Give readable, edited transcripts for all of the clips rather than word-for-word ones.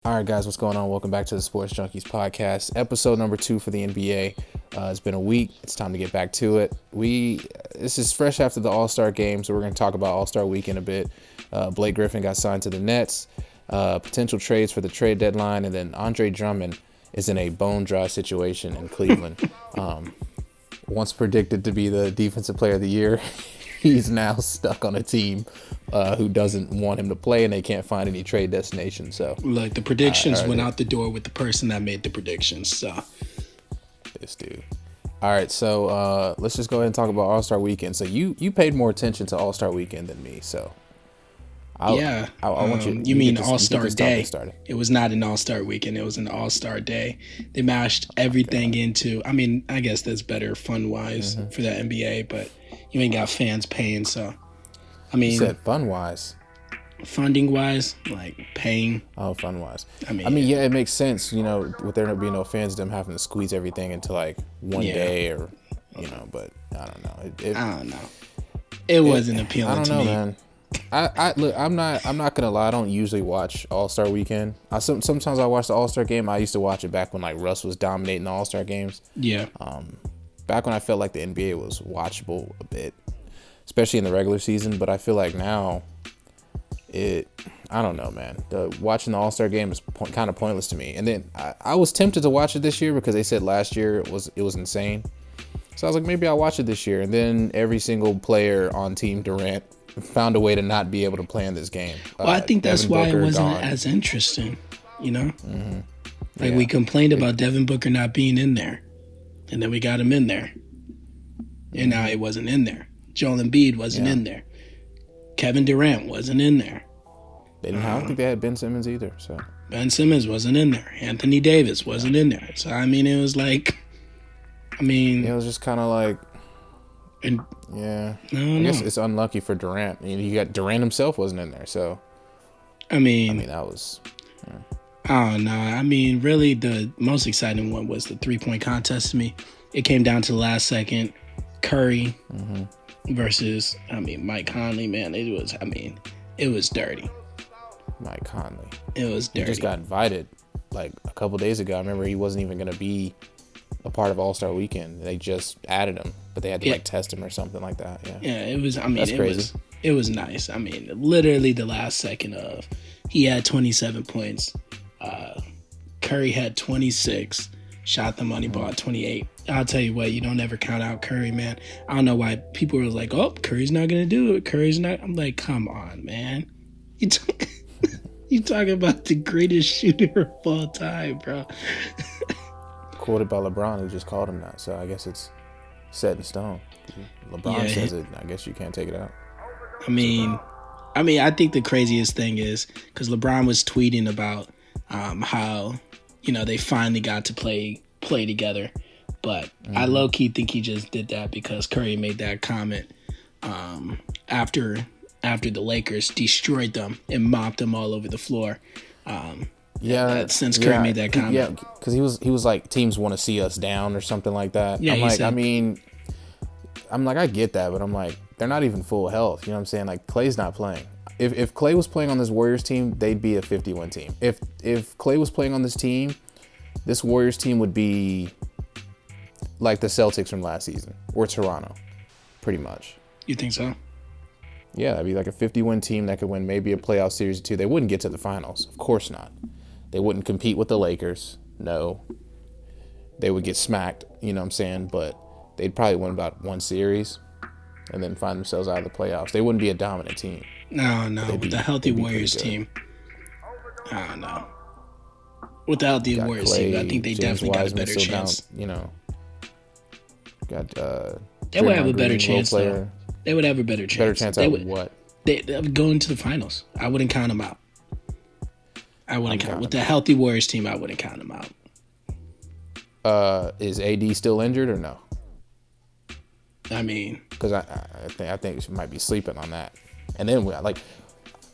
All right, guys, what's going on? Welcome back to the Sports Junkies Podcast, episode number 2 for the NBA. It's been a week. It's time to get back to it. This is fresh after the All-Star game, so we're going to talk about All-Star Weekend a bit. Blake Griffin got signed to the Nets, potential trades for the trade deadline, and then Andre Drummond is in a bone-dry situation in Cleveland. Once predicted to be the Defensive Player of the Year, he's now stuck on a team who doesn't want him to play, and they can't find any trade destination. So, look, the predictions went out the door with the person that made the predictions. So, this dude. All right, so let's just go ahead and talk about All-Star Weekend. So you paid more attention to All-Star Weekend than me. So, I want you. You mean All-Star Day? It was not an All-Star Weekend. It was an All-Star Day. They mashed everything into. I mean, I guess that's better fun-wise for the NBA, but you ain't got fans paying, so. I mean, you said fun-wise. Funding-wise, like paying. Oh, fun-wise. I mean, yeah, it makes sense, you know, with there not being no fans, them having to squeeze everything into like one day or, you know, but I don't know. I don't know. It wasn't appealing to me. Man. I look, I'm not gonna lie. I don't usually watch All-Star Weekend. Sometimes I watch the All-Star game. I used to watch it back when like Russ was dominating the All-Star games. Yeah. Back when I felt like the NBA was watchable a bit, especially in the regular season. But I feel like now, I don't know, man. Watching the All-Star game is kind of pointless to me. And then I was tempted to watch it this year because they said last year it was insane. So I was like, maybe I'll watch it this year. And then every single player on Team Durant found a way to not be able to play in this game. Well, I think that's why it wasn't as interesting, you know? Like we complained about Devin Booker not being in there. And then we got him in there. And now he wasn't in there. Joel Embiid wasn't in there. Kevin Durant wasn't in there. I don't think they had Ben Simmons either. So Ben Simmons wasn't in there. Anthony Davis wasn't in there. So, I mean, it was like, it was just kind of like, I guess it's unlucky for Durant. I mean, you got Durant himself wasn't in there. So, that was... Yeah. I don't know. I mean, really, the most exciting one was the three-point contest to me. It came down to the last second. Curry versus, Mike Conley, man. It was dirty. Mike Conley. It was dirty. He just got invited like a couple days ago. I remember he wasn't even going to be a part of All-Star Weekend. They just added him, but they had to test him or something like that. Yeah, it was, that's crazy. It was nice. I mean, literally the last second of, he had 27 points. Curry had 26, shot the money ball at 28. I'll tell you what, you don't ever count out Curry, man. I don't know why people were like, oh, Curry's not going to do it. Curry's not. I'm like, come on, man. You talking about the greatest shooter of all time, bro. Quoted by LeBron, who just called him that. So I guess it's set in stone. LeBron says it. I guess you can't take it out. I think the craziest thing is because LeBron was tweeting about how, you know, they finally got to play together. But I low-key think he just did that because Curry made that comment after the Lakers destroyed them and mopped them all over the floor. Since Curry made that comment. Yeah, because he was like, teams want to see us down or something like that. Yeah, I get that, but I'm like, they're not even full health. You know what I'm saying? Like, Klay's not playing. If Klay was playing on this Warriors team, they'd be a 50-win team. If Klay was playing on this team, this Warriors team would be like the Celtics from last season or Toronto, pretty much. You think so? Yeah, that'd be like a 50-win team that could win maybe a playoff series or two. They wouldn't get to the finals. Of course not. They wouldn't compete with the Lakers. No. They would get smacked, you know what I'm saying? But they'd probably win about one series and then find themselves out of the playoffs. They wouldn't be a dominant team. No. With the healthy Warriors team, I don't know. With the healthy Warriors team, I think they James definitely Wiseman got a better chance. Down, you know, got they would have a better chance, though. They would have a better chance. Better chance at what? They would go into the finals. I wouldn't count them out. I wouldn't count. With the healthy Warriors team, I wouldn't count them out. Is AD still injured or no? I mean, because I think she might be sleeping on that. And then we like,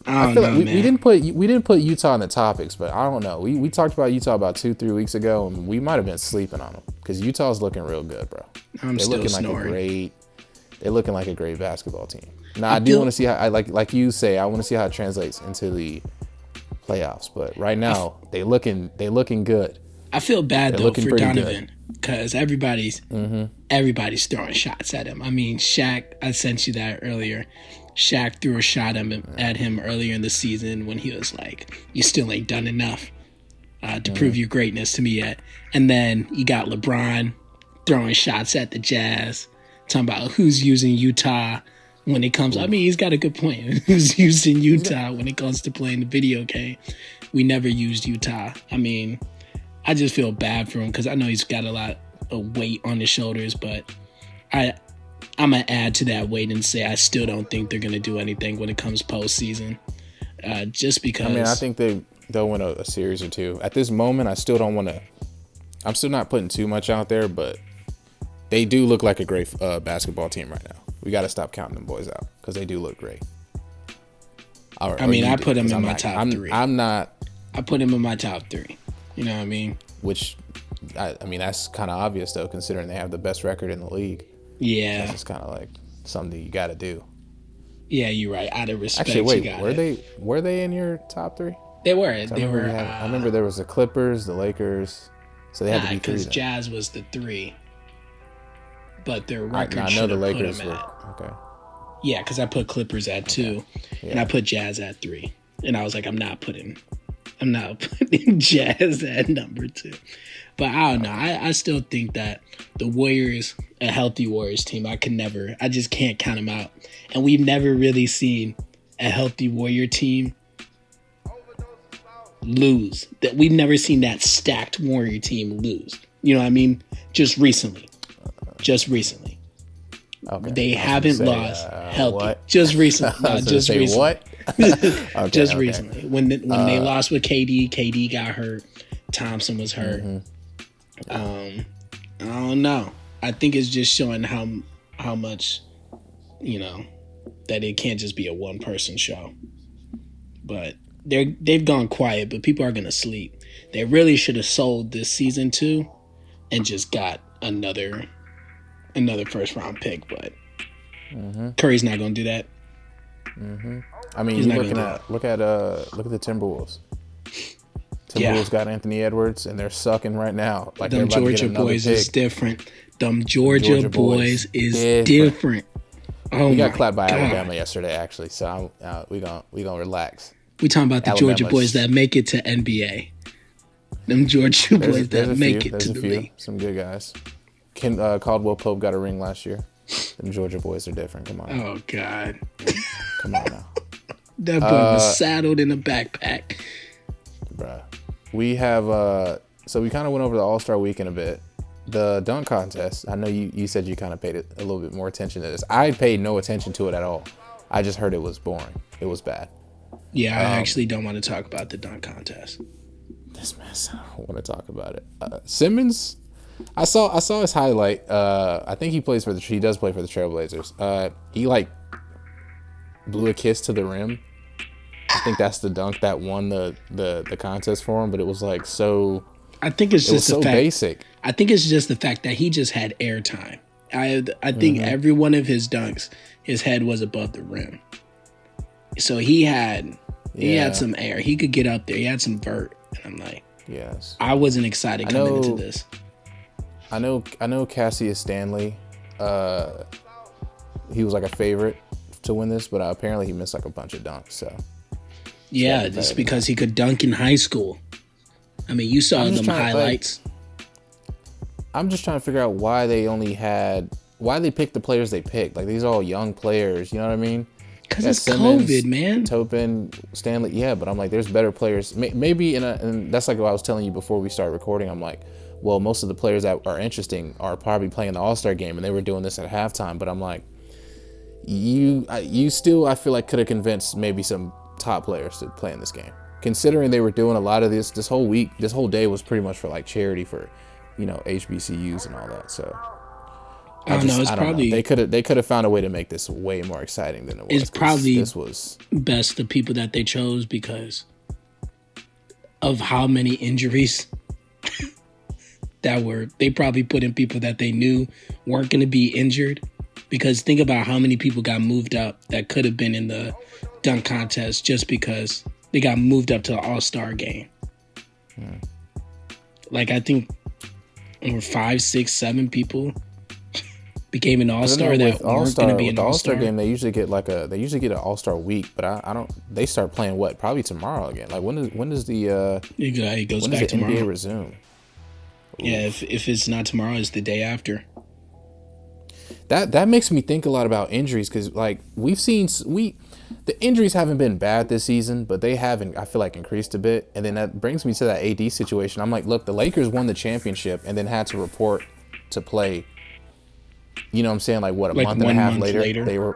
I feel like we didn't put Utah in the topics, but I don't know. We talked about Utah about 2-3 weeks ago, and we might have been sleeping on them because Utah's looking real good, bro. They're looking like a great basketball team. Now I do want to see how, like you say, I want to see how it translates into the playoffs. But right now, they looking good. I feel bad They're though looking for pretty Donovan because everybody's throwing shots at him. I mean, Shaq, I sent you that earlier. Shaq threw a shot at him earlier in the season when he was like, "You still ain't done enough to prove your greatness to me yet." And then you got LeBron throwing shots at the Jazz, talking about who's using Utah when it comes. I mean, he's got a good point. Who's using Utah when it comes to playing the video game? We never used Utah. I mean, I just feel bad for him because I know he's got a lot of weight on his shoulders, but I'm going to add to that weight and say I still don't think they're going to do anything when it comes postseason. Just because. I mean, I think they'll win a series or two. At this moment, I still don't want to. I'm still not putting too much out there, but they do look like a great basketball team right now. We got to stop counting them boys out because they do look great. I put them in my top three. I put him in my top three. You know what I mean? Which, I mean, that's kind of obvious, though, considering they have the best record in the league. Yeah. That's just kind of like something you got to do. Yeah, you're right. Out of respect, actually, wait, were they in your top three? They were. I remember there was the Clippers, the Lakers, so they had to be three. Because Jazz was the three, but their record. I know the Lakers were okay. Yeah, because I put Clippers at 2, and I put Jazz at 3, and I was like, I'm not putting Jazz at number 2. But I don't know. I still think that the Warriors, a healthy Warriors team, I just can't count them out. And we've never really seen a healthy Warrior team lose. That we've never seen that stacked Warrior team lose. You know what I mean? Just recently. Okay. They haven't lost healthy. What? Just recently. No, just recently. What? Okay, just recently. When they lost with KD got hurt. Thompson was hurt. I don't know. I think it's just showing how much, that it can't just be a one-person show. But they've gone quiet, but people are going to sleep. They really should have sold this season too and just got another first-round pick, but Curry's not going to do that. I mean, look at the Timberwolves. Timberwolves got Anthony Edwards, and they're sucking right now. Like them Georgia boys is different. Them Georgia boys is different. Oh, we got clapped by Alabama yesterday, actually. So we gonna relax. We talking about the Georgia boys that make it to NBA. Them Georgia boys that make it to the league. Some good guys. Caldwell Pope got a ring last year. Them Georgia boys are different. Come on. Oh God. Come on now. That boy was saddled in a backpack. Bruh. We have so we kind of went over the All-Star Weekend a bit. The dunk contest. I know you said you kind of paid a little bit more attention to this. I paid no attention to it at all. I just heard it was boring. It was bad. Yeah, I actually don't want to talk about the dunk contest. This mess. I don't want to talk about it. Simmons. I saw his highlight. I think he does play for the Trailblazers. He blew a kiss to the rim. I think that's the dunk that won the contest for him, but it was so. I think it's just so basic. I think it's just the fact that he just had airtime. I think every one of his dunks, his head was above the rim, so he had some air. He could get up there. He had some vert, and I'm like, yes. I wasn't excited coming into this. I know Cassius Stanley. He was a favorite to win this, but apparently he missed a bunch of dunks. So. Yeah, just because he could dunk in high school. I mean, you saw them highlights. I'm just trying to figure out why they picked the players they picked. These are all young players, you know what I mean? Because it's Simmons, COVID, man. Topin, Stanley, yeah, but I'm there's better players. Maybe, and that's what I was telling you before we started recording. I'm well, most of the players that are interesting are probably playing the All-Star game, and they were doing this at halftime. But I'm you still, I feel could have convinced maybe some top players to play in this game, considering they were doing a lot of this whole week. This whole day was pretty much for charity for HBCUs and all that. So I don't know. They could have found a way to make this way more exciting than it was. It's probably best the people that they chose because of how many injuries they probably put in people that they knew weren't going to be injured. Because think about how many people got moved up that could have been in the dunk contest just because They got moved up to the All-Star game. Like, I think over 5, 6, 7 people became an All-Star that weren't going to be an the All-Star. All-Star game. They usually get an All-Star week, but I don't. They start playing probably tomorrow again. Like when does the It goes when back does the tomorrow. NBA resume? Yeah, if it's not tomorrow, it's the day after. That makes me think a lot about injuries because like the injuries haven't been bad this season, but they haven't, I feel like, increased a bit. And then that brings me to that AD situation. I'm like, look, the Lakers won the championship and then had to report to play. You know what I'm saying? Like what, a month and a half later, they were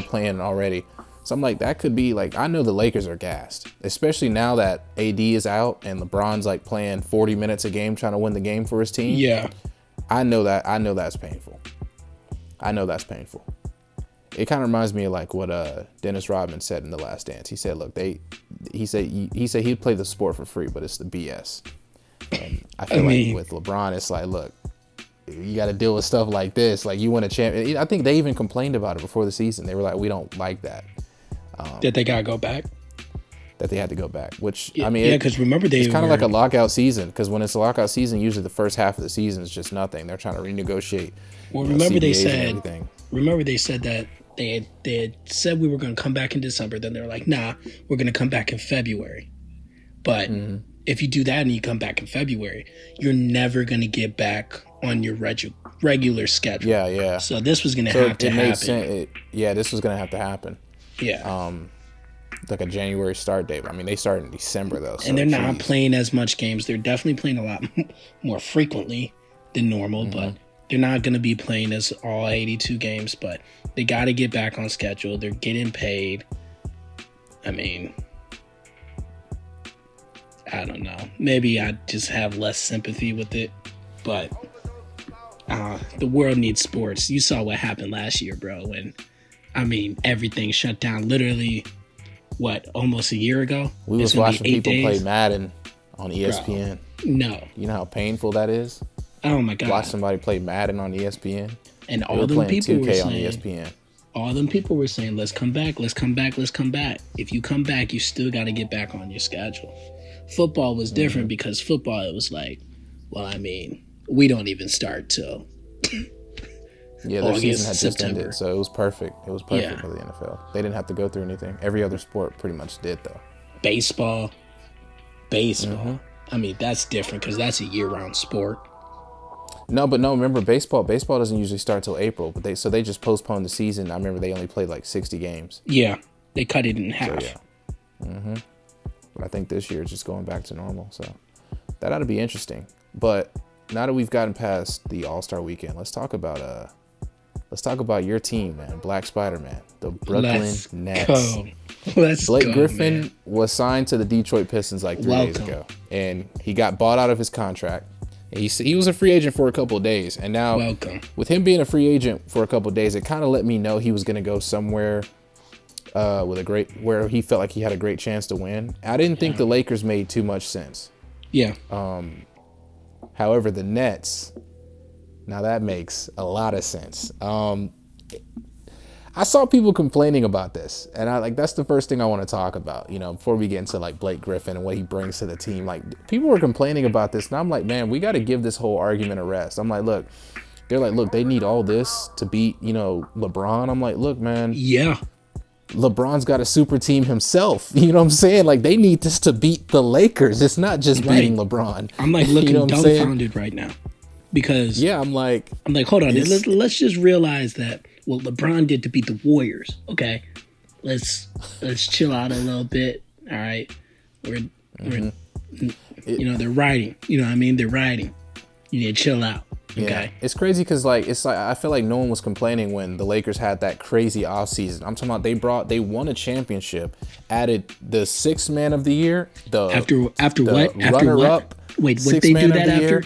playing already. So I'm like, that could be like, I know the Lakers are gassed, especially now that AD is out and LeBron's like playing 40 minutes a game trying to win the game for his team. Yeah. I know that's painful. It kind of reminds me of like what Dennis Rodman said in The Last Dance. He said, look, he said he'd play the sport for free, but it's the BS. And I feel like with LeBron, it's like, look, you got to deal with stuff like this. Like you win a champion. I think they even complained about it before the season. They were like, we don't like that. That they gotta go back. That they had to go back. Which Yeah, I mean, because remember it's kind of like a lockout season. Because when it's a lockout season, usually the first half of the season is just nothing. They're trying to renegotiate. Well, remember they CBAs said that they had said we were going to come back in December. Then they were like, nah, we're going to come back in February. But if you do that and you come back in February, you're never going to get back on your regular schedule. Yeah. So this was going to have to happen. This was going to have to happen. Yeah. Like a January start date. I mean, they start in December though. So and they're not playing as much games. They're definitely playing a lot more frequently than normal, but they're not going to be playing as all 82 games, but they got to get back on schedule. They're getting paid. I mean, I don't know. Maybe I just have less sympathy with it, but the world needs sports. You saw what happened last year, bro, when, I mean, everything shut down literally, almost a year ago? We was watching people play Madden on ESPN. Bro, no. You know how painful that is? Oh my God. Watch somebody play Madden on ESPN. And all them people 2K were saying, on ESPN. All them people were saying, let's come back, let's come back, let's come back. If you come back, you still got to get back on your schedule. Football was different because football, it was like, well, I mean, we don't even start till their August, season had just September. ended, so it was perfect. It was perfect for the NFL. They didn't have to go through anything. Every other sport pretty much did, though. Baseball. I mean, that's different because that's a year-round sport. No, remember baseball doesn't usually start till April, but they just postponed the season. I remember they only played like 60 games. Yeah, they cut it in half. So, yeah. But I think this year it's just going back to normal, so that ought to be interesting. But now that we've gotten past the All-Star weekend, let's talk about your team, man, Black Spider-Man, the Brooklyn Nets. Blake Griffin man. was signed to the Detroit Pistons like 3 days ago, and he got bought out of his contract. He was a free agent for a couple of days, and now with him being a free agent for a couple of days, it kind of let me know he was going to go somewhere where he felt like he had a great chance to win. I didn't think the Lakers made too much sense. Yeah. However, the Nets, now that makes a lot of sense. I saw people complaining about this, and that's the first thing I want to talk about, before we get into like Blake Griffin and what he brings to the team. Like, people were complaining about this, and I'm like, man, we got to give this whole argument a rest. I'm like, look, they need all this to beat, LeBron. I'm like, look, man. Yeah. LeBron's got a super team himself. You know what I'm saying? Like, they need this to beat the Lakers. It's not just beating LeBron. I'm like looking dumbfounded right now because I'm like, hold on. Let's just realize that what LeBron did to beat the Warriors. Okay, let's chill out a little bit. All right, we're they're riding. You know what I mean? They're riding. You need to chill out. Okay. Yeah, it's crazy because I feel like no one was complaining when the Lakers had that crazy offseason. I'm talking about they won a championship, added the sixth man of the year, after what? Runner-up. Wait, what they do that after?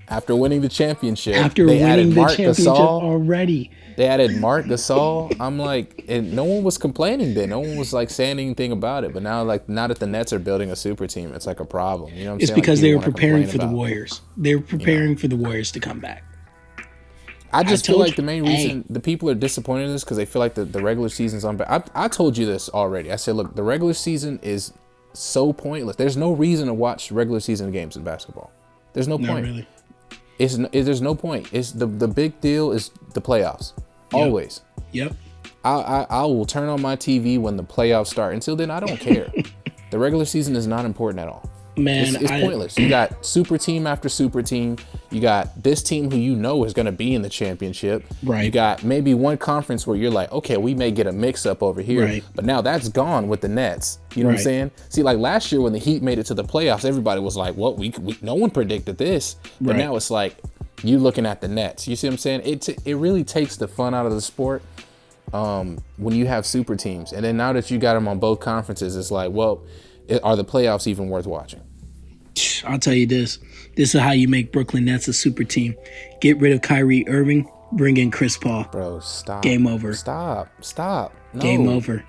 After winning the championship. After winning the championship already. They added Mark Gasol. I'm like, and no one was complaining then. No one was like saying anything about it. But now that the Nets are building a super team, it's like a problem. You know what I'm saying? It's because they were preparing for the Warriors. They were preparing for the Warriors to come back. I feel like the main reason the people are disappointed in this because they feel like the regular season's on. I told you this already. I said, look, the regular season is so pointless. There's no reason to watch regular season games in basketball. There's no point. Really. There's no point. It's the big deal is the playoffs. Yep. Always. Yep. I will turn on my TV when the playoffs start. Until then, I don't care. The regular season is not important at all. Man, it's pointless. You got super team after super team. You got this team who you know is going to be in the championship. Right. You got maybe one conference where you're like, okay, we may get a mix up over here. Right. But now that's gone with the Nets. You know what I'm saying? See, like last year when the Heat made it to the playoffs, everybody was like, well, we no one predicted this. But now it's like you looking at the Nets. You see what I'm saying? It really takes the fun out of the sport when you have super teams. And then now that you got them on both conferences, it's like, well, are the playoffs even worth watching? I'll tell you this. This is how you make Brooklyn Nets a super team. Get rid of Kyrie Irving. Bring in Chris Paul. Bro, stop. Game over. Stop. No. Game over.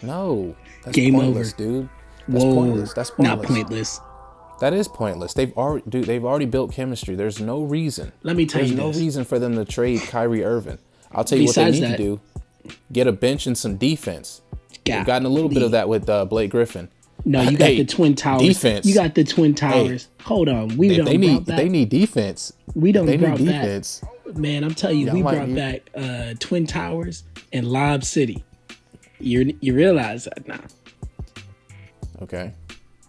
No. That's Game pointless, over. Dude. That's pointless. That's pointless. Not pointless. That is pointless. They've already built chemistry. There's no reason. Let me tell you There's no reason for them to trade Kyrie Irving. I'll tell you Besides what they need to do. Get a bench and some defense. They've gotten a little bit of that with Blake Griffin. No, you got the Twin Towers. Defense. You got the Twin Towers. Hold on. They need defense. We don't they brought need back. defense. Man, I'm telling you, we brought back Twin Towers and Lob City. You realize that now. Okay.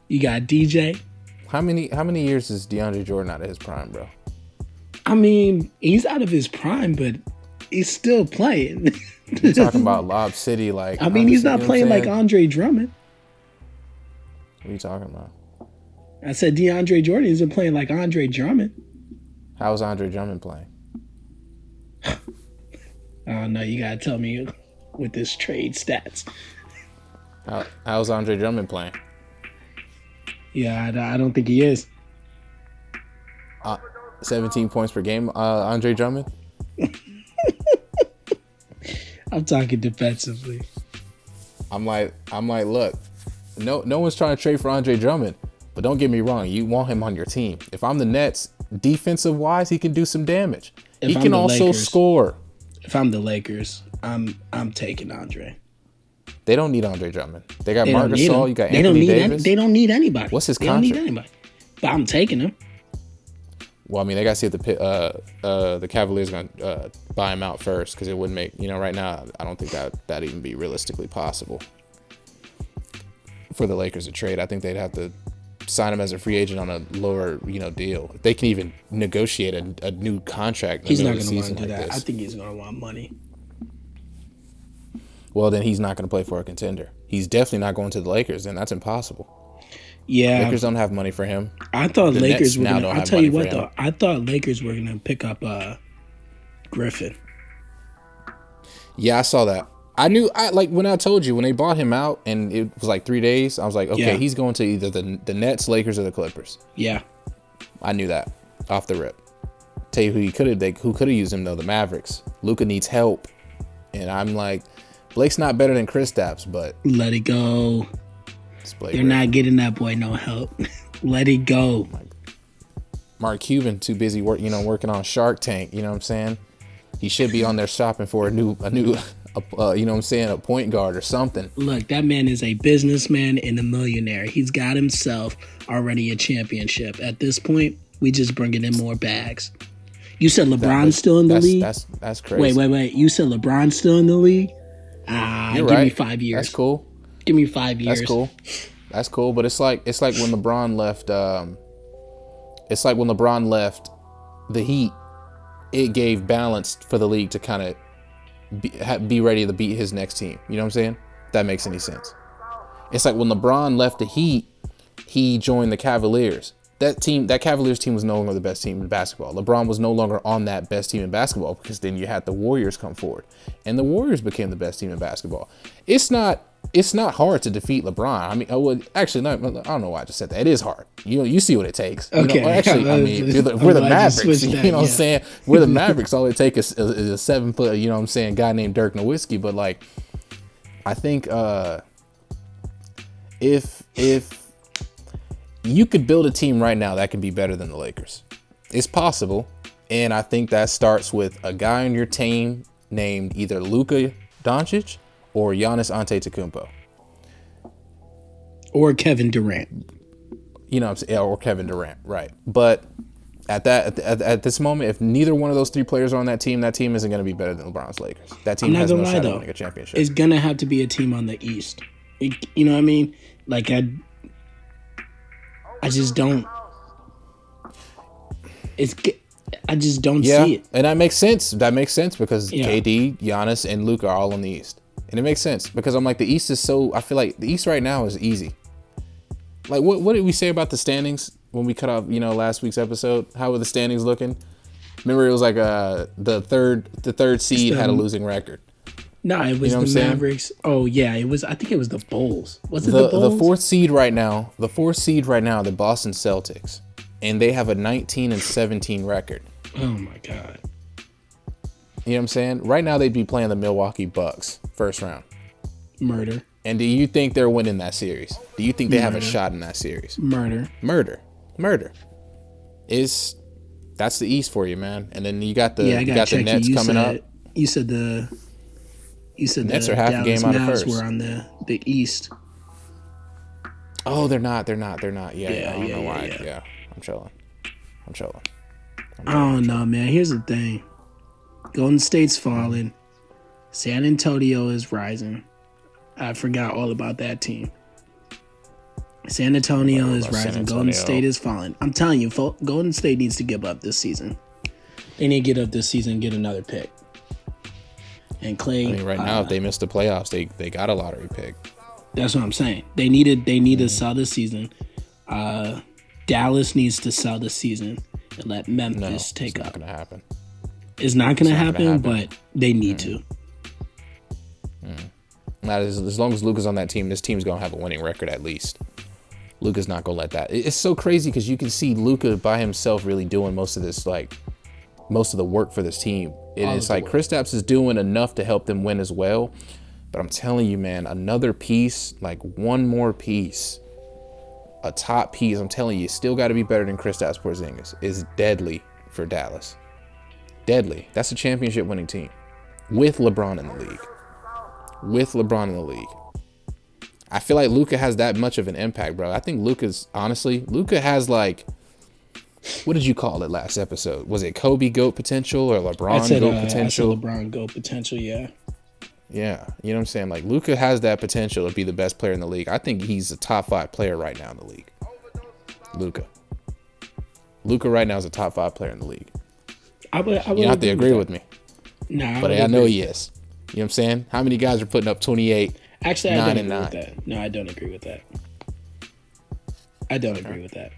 You got DJ. How many years is DeAndre Jordan out of his prime, bro? I mean, he's out of his prime, but he's still playing. You're talking about Lob City, like. I mean, he's not playing like Andre Drummond. What are you talking about? I said DeAndre Jordan isn't playing like Andre Drummond. How's Andre Drummond playing? Oh, no, you got to tell me with this trade stats. How's Andre Drummond playing? Yeah, I don't think he is. 17 points per game, Andre Drummond? I'm talking defensively. I'm like, look, no one's trying to trade for Andre Drummond, but don't get me wrong, you want him on your team. If I'm the Nets, defensive wise, he can do some damage. He can also score. If I'm the Lakers, I'm taking Andre. They don't need Andre Drummond. They got Marc Gasol. You got Anthony Davis. They don't need anybody. What's his contract? They don't need anybody. But I'm taking him. Well, I mean, they got to see if the Cavaliers going to buy him out first, because it wouldn't make, right now, I don't think that'd even be realistically possible for the Lakers to trade. I think they'd have to sign him as a free agent on a lower, deal. If they can even negotiate a new contract. He's not going to want to do that. I think he's going to want money. Well, then he's not going to play for a contender. He's definitely not going to the Lakers, and that's impossible. Yeah, Lakers don't have money for him. I thought Lakers were going to. I'll tell you what, though. I thought Lakers were going to pick up Griffin. Yeah, I saw that. I knew, when I told you, when they bought him out and it was like 3 days, I was like, okay, he's going to either the Nets, Lakers, or the Clippers. Yeah. I knew that off the rip. Tell you who could have used him, though, the Mavericks. Luka needs help. And I'm like, Blake's not better than Kristaps, but. Let it go. They're not getting that boy no help. Let it go. Mark Cuban too busy working on Shark Tank. You know what I'm saying? He should be on there shopping for a new a point guard or something. Look, that man is a businessman and a millionaire. He's got himself already a championship. At this point, we just bringing in more bags. You said LeBron's still in the league? That's crazy. Wait. You said LeBron's still in the league? You're give right. me 5 years. That's cool. Give me 5 years. That's cool. But it's like when LeBron left. It's like when LeBron left the Heat. It gave balance for the league to kind of be ready to beat his next team. You know what I'm saying? If that makes any sense. It's like when LeBron left the Heat, he joined the Cavaliers. That Cavaliers team was no longer the best team in basketball. LeBron was no longer on that best team in basketball, because then you had the Warriors come forward, and the Warriors became the best team in basketball. It's not hard to defeat LeBron. I mean, actually, no, I don't know why I just said that. It is hard. You see what it takes. Okay. Actually, I mean, we're the Mavericks. You know what I'm saying? We're the Mavericks. All it takes is a 7 foot, you know what I'm saying, guy named Dirk Nowitzki. But like, I think if you could build a team right now that can be better than the Lakers, it's possible. And I think that starts with a guy on your team named either Luka Doncic or Giannis Antetokounmpo. Or Kevin Durant. You know what I'm saying? Or Kevin Durant, right. But at this moment, if neither one of those three players are on that team isn't going to be better than LeBron's Lakers. That team has no shot at winning a championship. It's going to have to be a team on the East. You know what I mean? Like, I just don't. I just don't see it. And that makes sense. That makes sense because KD, Giannis, and Luka are all in the East. And it makes sense because I'm like, the East is so, I feel like the East right now is easy. Like, what did we say about the standings when we cut off, last week's episode? How were the standings looking? Remember, it was like the third seed had a losing record. No, it was the Mavericks. Oh yeah, it was. I think it was the Bulls. Was it the Bulls? The fourth seed right now, the Boston Celtics, and they have a 19-17 record. Oh my god. You know what I'm saying? Right now they'd be playing the Milwaukee Bucks first round. Murder. And do you think they're winning that series? Do you think they have a shot in that series? Murder. That's the East for you, man. And then you got the Nets coming up. You said the Nets are half a game out of first. We're on the East. Oh, they're not. Yeah, I don't know why. Yeah, I'm chilling. I don't know, man. Here's the thing. Golden State's falling. San Antonio is rising. I forgot all about that team. San Antonio is rising. Golden State is falling. I'm telling you, Golden State needs to give up this season. They need to get up this season and get another pick. And Clay. I mean, right now, if they miss the playoffs, they got a lottery pick. That's what I'm saying. They need to sell this season. Dallas needs to sell this season and let Memphis take up. It's not going to happen. It's not going to happen, but they need to. Not as long as Luka's on that team, this team's going to have a winning record at least. Luka's not going to let that. It's so crazy because you can see Luka by himself really doing most of the work for this team. It's like Kristaps is doing enough to help them win as well. But I'm telling you, man, another piece, like one more piece, a top piece, I'm telling you, still got to be better than Kristaps Porzingis, is deadly for Dallas. Deadly. That's a championship winning team with LeBron in the league. I feel like Luka has that much of an impact, bro. I think Luka has like, what did you call it last episode? Was it Kobe GOAT potential or LeBron GOAT potential? I said LeBron GOAT potential, yeah. Yeah, you know what I'm saying? Like, Luka has that potential to be the best player in the league. I think he's a top 5 player right now in the league. Luka right now is a top 5 player in the league. I would you don't have to agree with me. No, but I know he is. You know what I'm saying? How many guys are putting up 28? Actually, I don't agree with that. No, I don't agree with that.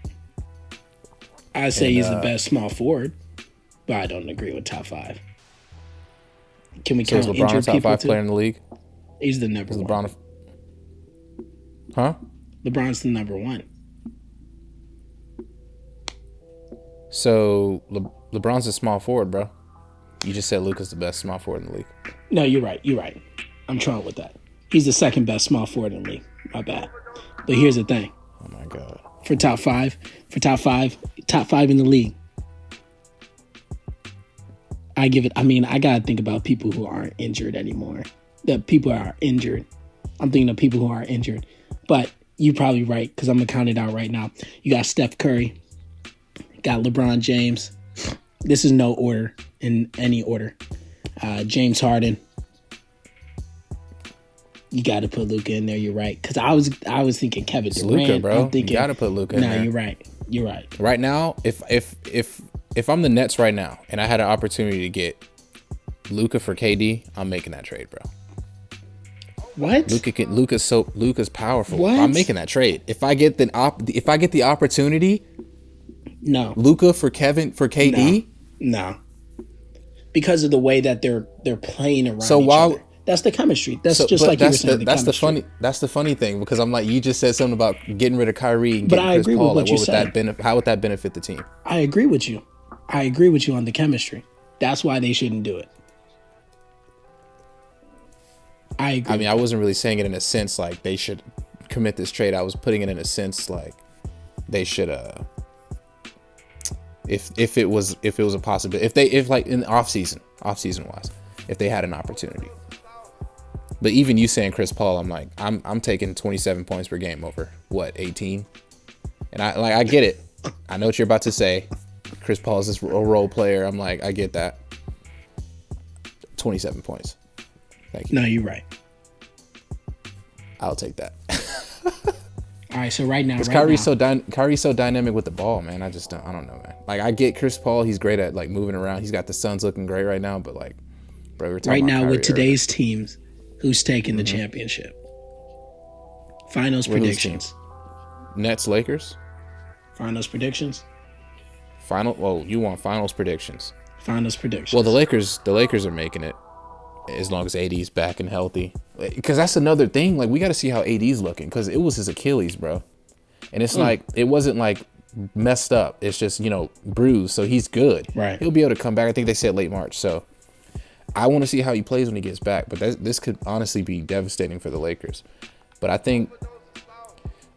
I say he's the best small forward, but I don't agree with top 5. Can we count injured people? LeBron a top 5 player in the league? He's the number one. LeBron's the number 1. So LeBron's a small forward, bro. You just said Luka's the best small forward in the league. No, you're right. I'm trolling with that. He's the second best small forward in the league. My bad. But here's the thing. Oh my God. For top five in the league. I gotta think about people who aren't injured anymore. The people are injured. I'm thinking of people who are injured. But you're probably right, because I'm gonna count it out right now. You got Steph Curry, got LeBron James. This is no order in any order. James Harden. You got to put Luka in there. You're right, because I was thinking Kevin Durant. Luka, bro. I'm thinking, you got to put Luka in there. You're right. Right now, if I'm the Nets right now and I had an opportunity to get Luka for KD, I'm making that trade, bro. What? Luka's powerful. What? I'm making that trade. If I get the opportunity, no. Luka for KD? No. Because of the way that they're playing around each other. That's the chemistry. That's you were saying. That's the funny thing, because I'm like, you just said something about getting rid of Kyrie and but getting I Chris agree Paul. with what you said. How would that benefit the team? I agree with you. On the chemistry. That's why they shouldn't do it. I agree. I mean, I wasn't really saying it in a sense like they should commit this trade. I was putting it in a sense like they should if it was a possibility, if like in off season wise, if they had an opportunity. But even you saying Chris Paul, I'm like, I'm taking 27 points per game over what 18, and I get it. I know what you're about to say. Chris Paul is a role player. I'm like, I get that. 27 points. Thank you. No, you're right. I'll take that. All right, so right now, Kyrie's so dynamic with the ball, man. I don't know, man. Like, I get Chris Paul. He's great at like moving around. He's got the Suns looking great right now, but like, bro, we're talking right about now Kyrie with today's teams, who's taking the championship? Finals predictions. Nets, Lakers. Finals predictions. You want finals predictions? Finals predictions. Well, the Lakers are making it as long as AD's back and healthy. Because that's another thing. Like, we got to see how AD's looking, because it was his Achilles, bro. And it's like, it wasn't like messed up. It's just, bruised. So he's good. Right. He'll be able to come back. I think they said late March. So I want to see how he plays when he gets back. But this could honestly be devastating for the Lakers. But I think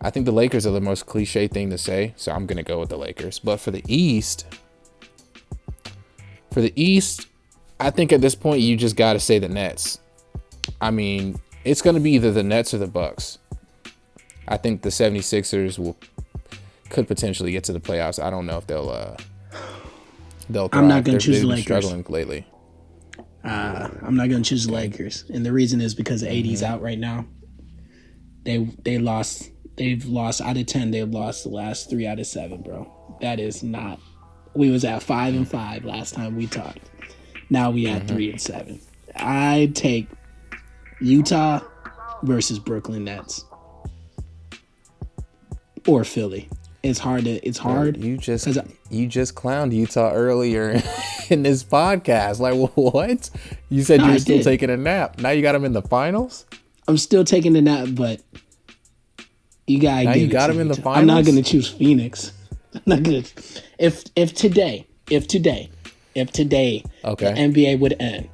the Lakers are the most cliche thing to say. So I'm going to go with the Lakers. But for the East, I think at this point, you just got to say the Nets. I mean, it's going to be either the Nets or the Bucks. I think the 76ers could potentially get to the playoffs. I don't know if they'll thrive. I'm not going to choose the They've been Lakers. struggling lately. I'm not going to choose the Lakers. And the reason is because AD's out right now. They've lost out of 10. They've lost the last 3 out of 7, bro. That is not. We was at 5-5 last time we talked. Now we at 3-7. I take Utah versus Brooklyn Nets or Philly. It's hard. You just clowned Utah earlier in this podcast. Like, what? You said you were still taking a nap. Now you got them in the finals? I'm still taking a nap, but you gotta now give you it got to them in the Utah. finals? I'm not gonna choose Phoenix. I'm not gonna. If today Okay. the NBA would end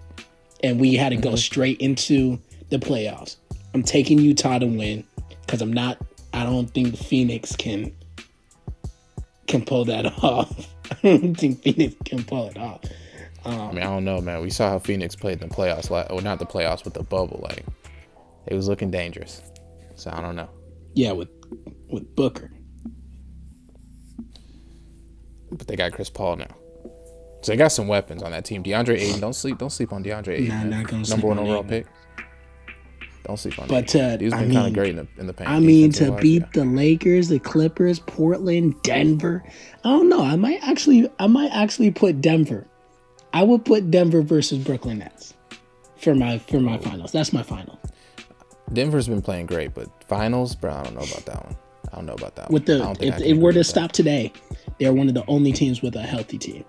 and we had to go straight into the playoffs, I'm taking Utah to win because I don't think Phoenix can pull that off. I don't think Phoenix can pull it off. I mean, I don't know, man. We saw how Phoenix played in the playoffs. Well, not the playoffs, but the bubble. Like, it was looking dangerous. So I don't know. Yeah, with Booker. But they got Chris Paul now. So they got some weapons on that team. DeAndre Ayton, don't sleep on DeAndre Ayton. Nah, not gonna sleep Number 1 on overall Ayton. pick. Don't sleep on But him. He's been kind of great in the paint. I mean, to beat the Lakers, the Clippers, Portland, Denver. I don't know. I might actually put Denver. I would put Denver versus Brooklyn Nets for my finals. That's my final. Denver's been playing great, but finals, bro, I don't know about that one. I don't know about that With one. if it were to stop today, they're one of the only teams with a healthy team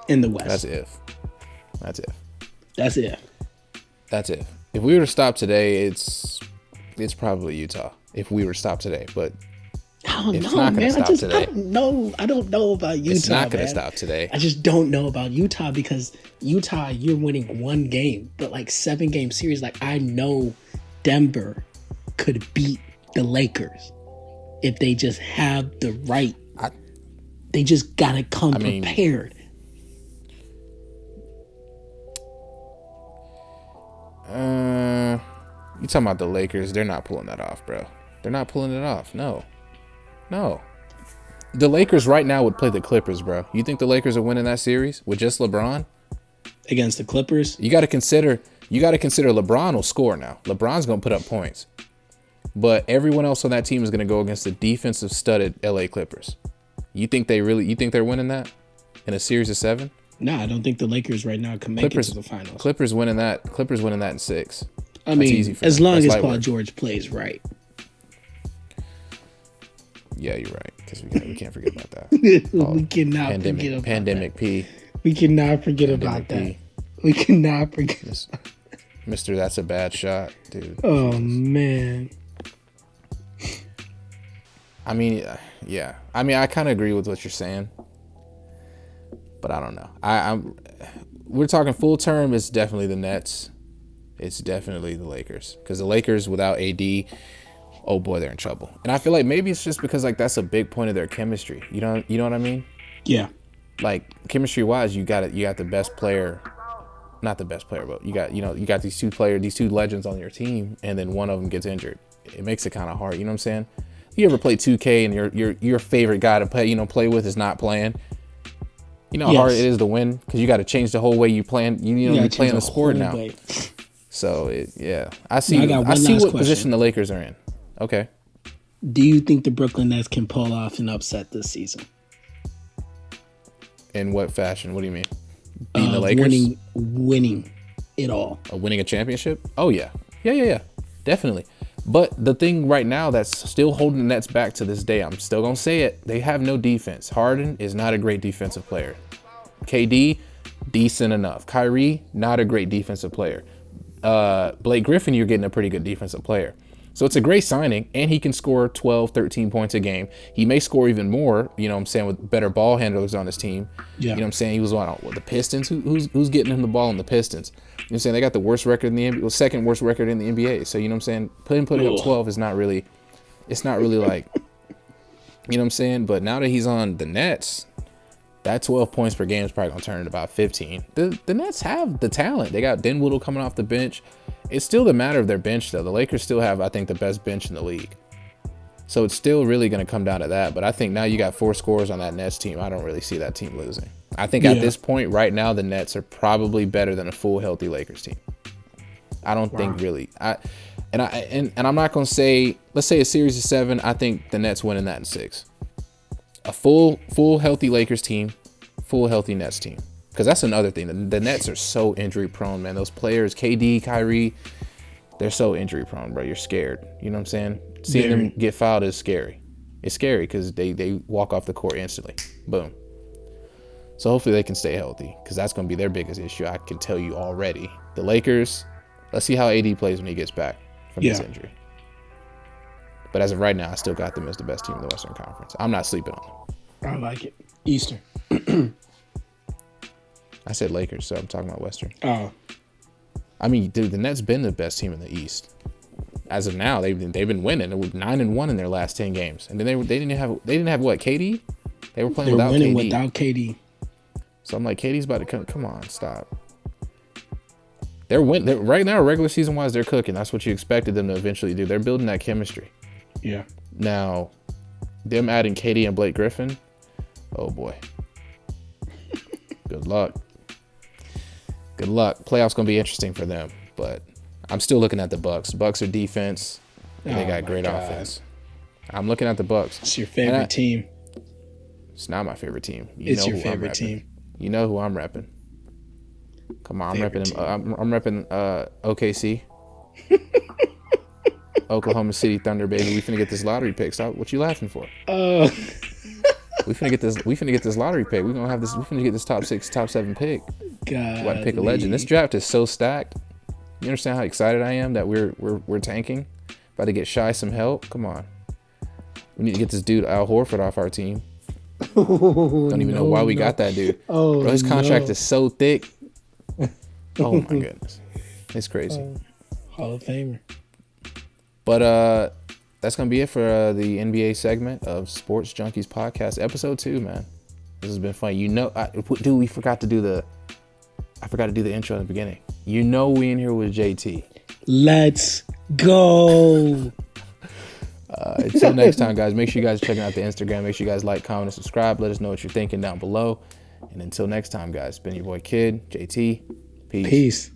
in the West. That's if. That's it. That's it. If we were to stop today, it's probably Utah. If we were to stop today, but I don't it's know, not going to man. stop today. I don't know about Utah. It's not going to man. stop today. I just don't know about Utah because Utah, you're winning 1 game, but like 7-game series. Like, I know Denver could beat the Lakers if they just have the right. They just gotta come prepared. You talking about the Lakers? They're not pulling that off, bro. They're not pulling it off. No. The Lakers right now would play the Clippers, bro. You think the Lakers are winning that series with just LeBron Against the Clippers? You got to consider LeBron will score now. LeBron's gonna put up points, but everyone else on that team is gonna go against the defensive studded LA Clippers. You think they're winning that in a series of 7? No, I don't think the Lakers right now can make it to the finals. Clippers winning that in 6. I mean, as long as Paul George plays right. Yeah, you're right. Because we can't forget about that. We cannot forget about Pandemic that. P. We cannot forget about that. We cannot forget. Mr. That's a bad shot, dude. Oh, man. I mean, yeah. I mean, I kind of agree with what you're saying, but I don't know. We're talking full term. It's definitely the Nets. It's definitely the Lakers, because the Lakers without AD, oh boy, they're in trouble. And I feel like maybe it's just because like that's a big point of their chemistry. You know what I mean? Yeah. Like chemistry wise, you got the best player, not the best player, but you got these two legends on your team, and then one of them gets injured. It makes it kind of hard. You know what I'm saying? You ever play 2K and your favorite guy to play with is not playing? You know how hard it is to win because you got to change the whole way you plan. You playing the sport now. Way. So I see what position the Lakers are in. Okay. Do you think the Brooklyn Nets can pull off an upset this season? In what fashion? What do you mean? Beating the Lakers? Winning it all. Winning a championship? Oh, yeah. Yeah. Definitely. But the thing right now that's still holding the Nets back to this day, I'm still going to say it, they have no defense. Harden is not a great defensive player. KD, decent enough. Kyrie, not a great defensive player. Blake Griffin, you're getting a pretty good defensive player. So it's a great signing, and he can score 12, 13 points a game. He may score even more, you know what I'm saying, with better ball handlers on his team. Yeah. You know what I'm saying? He was on the Pistons. Who's getting him the ball in the Pistons? You know what I'm saying? They got the worst record in the NBA, second worst record in the NBA. So, you know what I'm saying? Putting up 12 is not really, it's not really like, you know what I'm saying? But now that he's on the Nets, that 12 points per game is probably going to turn into about 15. The Nets have the talent. They got Dinwiddie coming off the bench. It's still the matter of their bench, though. The Lakers still have, I think, the best bench in the league. So it's still really going to come down to that. But I think now you got 4 scorers on that Nets team. I don't really see that team losing. I think at this point right now, the Nets are probably better than a full healthy Lakers team. I don't think really. And I'm not going to say, let's say a series of 7. I think the Nets winning that in 6. A full healthy Lakers team, full healthy Nets team. Because that's another thing. The Nets are so injury prone, man. Those players, KD, Kyrie, they're so injury prone, bro. You're scared. You know what I'm saying? Seeing them get fouled is scary. It's scary because they walk off the court instantly. Boom. So hopefully they can stay healthy because that's going to be their biggest issue. I can tell you already. The Lakers, let's see how AD plays when he gets back from this injury. But as of right now, I still got them as the best team in the Western Conference. I'm not sleeping on them. I like it. Eastern. I said Lakers, so I'm talking about Western. Oh. I mean, dude, the Nets been the best team in the East. As of now, they've been winning. It was 9-1 in their last 10 games, and then they didn't have what, KD? They were playing without KD. They're winning without KD. So I'm like, KD's about to come on, stop. They're right now, regular season wise, they're cooking. That's what you expected them to eventually do. They're building that chemistry. Yeah. Now, them adding KD and Blake Griffin, oh boy. Good luck. Playoffs gonna be interesting for them, but I'm still looking at the Bucks. Bucks are defense, and they got great offense. I'm looking at the Bucks. It's your favorite team. It's not my favorite team. It's your favorite team. You know who I'm repping. Come on, I'm repping OKC. Oklahoma City Thunder, baby. We finna get this lottery pick. Stop. What you laughing for? We finna get this lottery pick. We finna get this top 6, top 7 pick. God. What pick a legend? This draft is so stacked. You understand how excited I am that we're tanking? About to get Shy some help. Come on. We need to get this dude Al Horford off our team. Don't even know why we got that dude. Bro, his contract is so thick. Oh my goodness. It's crazy. Hall of Famer. But that's gonna be it for the NBA segment of Sports Junkies Podcast, episode 2, man. This has been fun. We forgot to do the intro in the beginning. You know we in here with JT. Let's go. Until next time, guys, make sure you guys are checking out the Instagram. Make sure you guys like, comment, and subscribe. Let us know what you're thinking down below. And until next time, guys, it's been your boy Kid, JT. Peace.